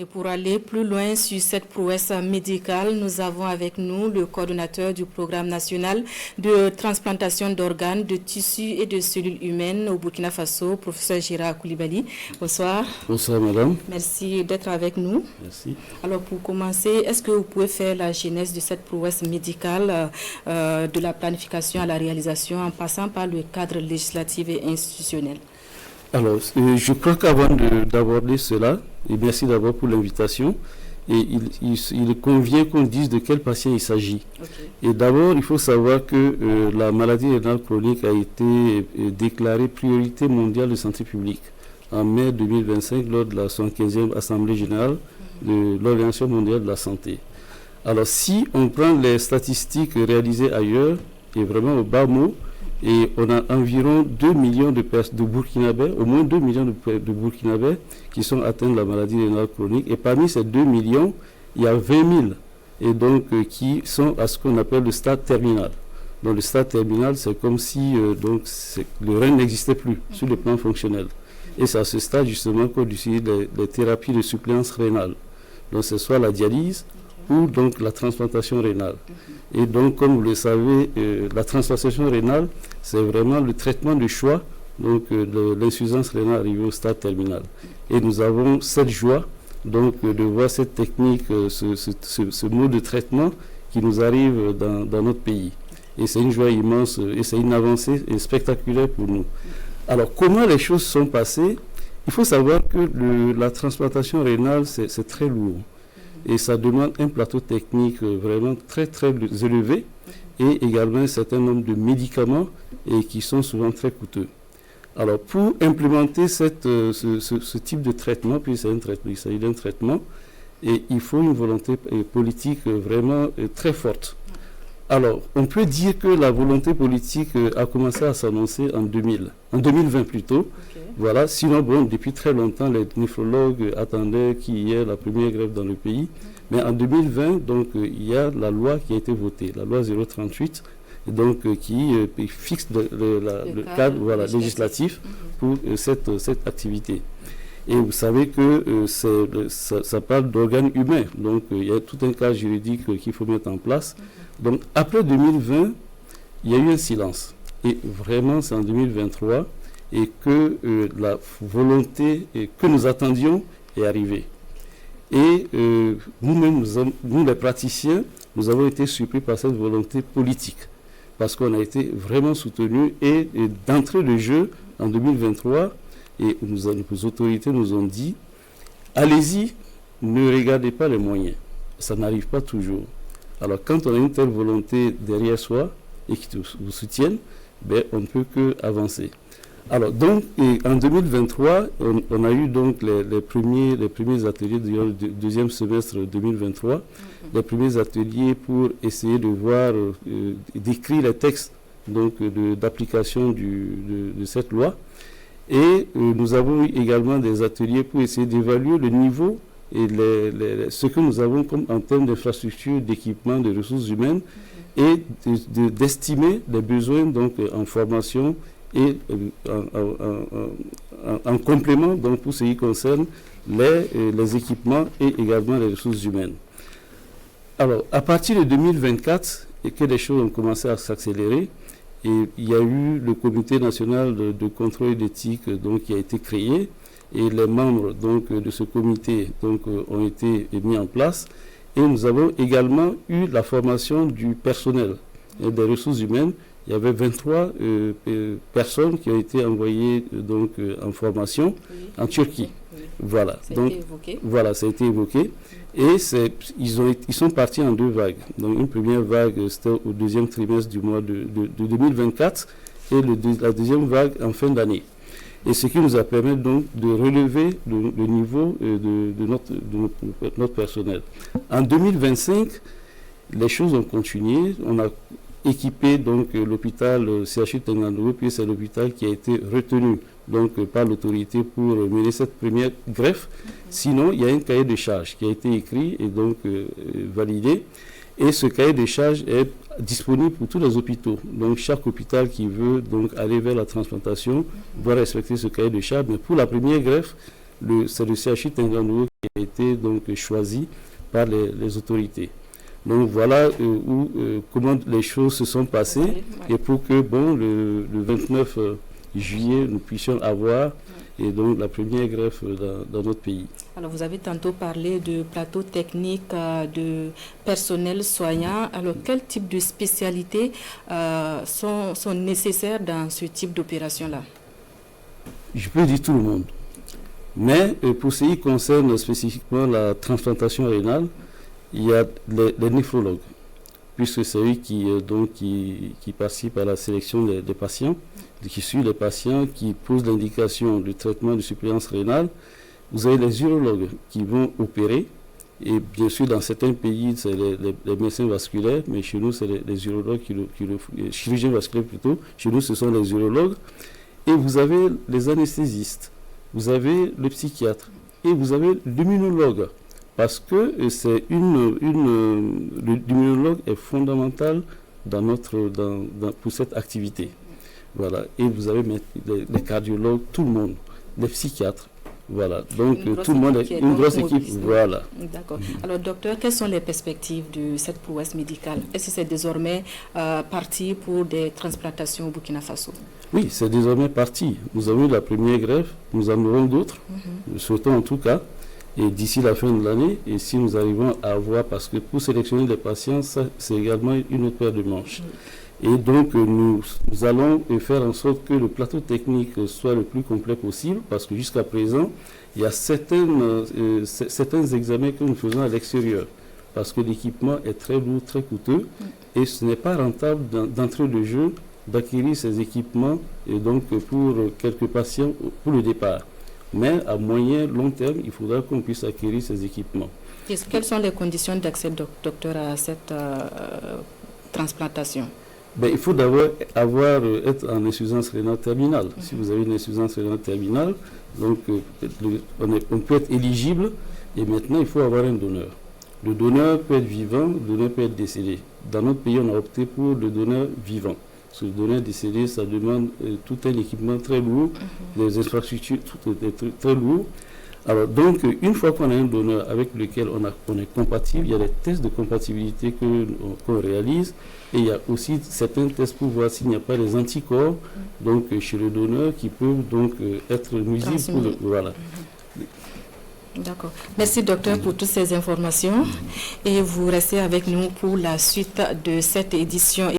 Et pour aller plus loin sur cette prouesse médicale, nous avons avec nous le coordonnateur du programme national de transplantation d'organes, de tissus et de cellules humaines au Burkina Faso, professeur Gérard Koulibaly. Bonsoir. Bonsoir madame. Merci d'être avec nous. Merci. Alors pour commencer, est-ce que vous pouvez faire la genèse de cette prouesse médicale de la planification à la réalisation en passant par le cadre législatif et institutionnel? Alors, je crois qu'avant d'aborder cela, et merci d'abord pour l'invitation, et il convient qu'on dise de quel patient il s'agit. Okay. Et d'abord, il faut savoir que la maladie rénale chronique a été déclarée priorité mondiale de santé publique en mai 2025 lors de la 75e Assemblée générale de l'Organisation mondiale de la santé. Alors, si on prend les statistiques réalisées ailleurs, et vraiment au bas mot, et on a environ 2 millions de Burkinabés, au moins 2 millions de Burkinabés qui sont atteints de la maladie rénale chronique. Et parmi ces 2 millions, il y a 20 000 et donc, qui sont à ce qu'on appelle le stade terminal. Donc le stade terminal, c'est comme si le rein n'existait plus sur le plan fonctionnel. Et c'est à ce stade justement qu'on utilise les thérapies de suppléance rénale. Donc c'est soit la dialyse ou donc la transplantation rénale. Et donc, comme vous le savez, la transplantation rénale, c'est vraiment le traitement de choix de l'insuffisance rénale arrivée au stade terminal. Et nous avons cette joie donc, de voir cette technique, ce mode de traitement qui nous arrive dans notre pays. Et c'est une joie immense et c'est une avancée spectaculaire pour nous. Alors, comment les choses sont passées? Il faut savoir que la transplantation rénale, c'est très lourd. Et ça demande un plateau technique vraiment très très élevé et également un certain nombre de médicaments et qui sont souvent très coûteux. Alors pour implémenter ce type de traitement, puis il s'agit d'un traitement, et il faut une volonté politique vraiment très forte. Alors on peut dire que la volonté politique a commencé à s'annoncer en 2020 plutôt. Okay. Voilà, sinon bon, depuis très longtemps les néphrologues attendaient qu'il y ait la première greffe dans le pays. Mais en 2020, donc, il y a la loi qui a été votée, la loi 038, donc, qui fixe le cadre législatif pour cette activité. Et vous savez que ça parle d'organes humains, donc il y a tout un cadre juridique qu'il faut mettre en place. Donc après 2020, il y a eu un silence. Et vraiment, c'est en 2023 et que la volonté que nous attendions est arrivée. Et nous-mêmes, nous les praticiens, nous avons été surpris par cette volonté politique parce qu'on a été vraiment soutenus et d'entrée de jeu en 2023, et nos autorités nous ont dit allez-y, ne regardez pas les moyens. Ça n'arrive pas toujours. Alors quand on a une telle volonté derrière soi et qui vous soutiennent, ben, on ne peut qu'avancer. Alors donc en 2023, on a eu donc les premiers ateliers du deuxième semestre 2023, les premiers ateliers pour essayer de voir, d'écrire les textes donc d'application de cette loi. Et nous avons eu également des ateliers pour essayer d'évaluer le niveau et ce que nous avons comme en termes d'infrastructures, d'équipements, de ressources humaines et d'estimer les besoins donc en formation et en complément donc pour ce qui concerne les équipements et également les ressources humaines. Alors à partir de 2024 et que les choses ont commencé à s'accélérer, et il y a eu le comité national de contrôle d'éthique donc qui a été créé et les membres donc de ce comité donc ont été mis en place, et nous avons également eu la formation du personnel et des ressources humaines. Il y avait 23 personnes qui ont été envoyées donc en formation en Turquie. Voilà. Donc voilà, ça a été évoqué. Et ils sont partis en 2 vagues. Donc une première vague, c'était au deuxième trimestre du mois de 2024 et la deuxième vague en fin d'année. Et ce qui nous a permis donc de relever le niveau de notre personnel. En 2025, les choses ont continué. On a équipé donc l'hôpital CHU Tengandogo, puis c'est l'hôpital qui a été retenu donc par l'autorité pour mener cette première greffe. Sinon, il y a un cahier de charges qui a été écrit et donc validé. Et ce cahier de charges est disponible pour tous les hôpitaux. Donc chaque hôpital qui veut donc aller vers la transplantation doit respecter ce cahier de charges. Mais pour la première greffe, c'est le CHU Tengandogo qui été donc choisi par les autorités. Donc voilà comment les choses se sont passées et pour que le 29 juillet nous puissions avoir et donc la première greffe dans notre pays. Alors vous avez tantôt parlé de plateau technique, de personnel soignant. Alors quel type de spécialités sont nécessaires dans ce type d'opération-là? Je peux dire tout le monde. Mais pour ce qui concerne spécifiquement la transplantation rénale, il y a les néphrologues, puisque c'est eux qui participent à la sélection des patients, qui suivent les patients, qui posent l'indication du traitement de suppléance rénale. Vous avez les urologues qui vont opérer, et bien sûr dans certains pays c'est les médecins vasculaires, mais chez nous c'est les urologues les chirurgiens vasculaires plutôt, chez nous ce sont les urologues, et vous avez les anesthésistes, vous avez le psychiatre, et vous avez l'immunologue. Parce que l'immunologue est fondamental pour cette activité. Voilà. Et vous avez les cardiologues, tout le monde, les psychiatres. Voilà. Donc tout le monde est une grosse équipe. Voilà. D'accord. Alors docteur, quelles sont les perspectives de cette prouesse médicale? Est-ce que c'est désormais parti pour des transplantations au Burkina Faso? Oui, c'est désormais parti. Nous avons eu la première greffe, nous en aurons d'autres, nous souhaitons en tout cas. Et d'ici la fin de l'année, et si nous arrivons à avoir, parce que pour sélectionner les patients, ça, c'est également une autre paire de manches. Et donc, nous allons faire en sorte que le plateau technique soit le plus complet possible, parce que jusqu'à présent, il y a certains examens que nous faisons à l'extérieur, parce que l'équipement est très lourd, très coûteux, et ce n'est pas rentable d'entrée de jeu d'acquérir ces équipements, et donc pour quelques patients, pour le départ. Mais à moyen, long terme, il faudra qu'on puisse acquérir ces équipements. Quelles sont les conditions d'accès, docteur, à cette transplantation? Il faut d'abord être en insuffisance rénale terminale. Si vous avez une insuffisance rénale terminale, donc on peut être éligible, et maintenant il faut avoir un donneur. Le donneur peut être vivant, le donneur peut être décédé. Dans notre pays, on a opté pour le donneur vivant. Parce que le donneur décédé, ça demande tout un équipement très lourd, des infrastructures très lourdes. Alors donc, une fois qu'on a un donneur avec lequel on est compatible, il y a des tests de compatibilité qu'on réalise, et il y a aussi certains tests pour voir s'il n'y a pas des anticorps donc, chez le donneur qui peuvent donc être nuisibles pour le... Voilà. D'accord. Merci docteur pour toutes ces informations et vous restez avec nous pour la suite de cette édition.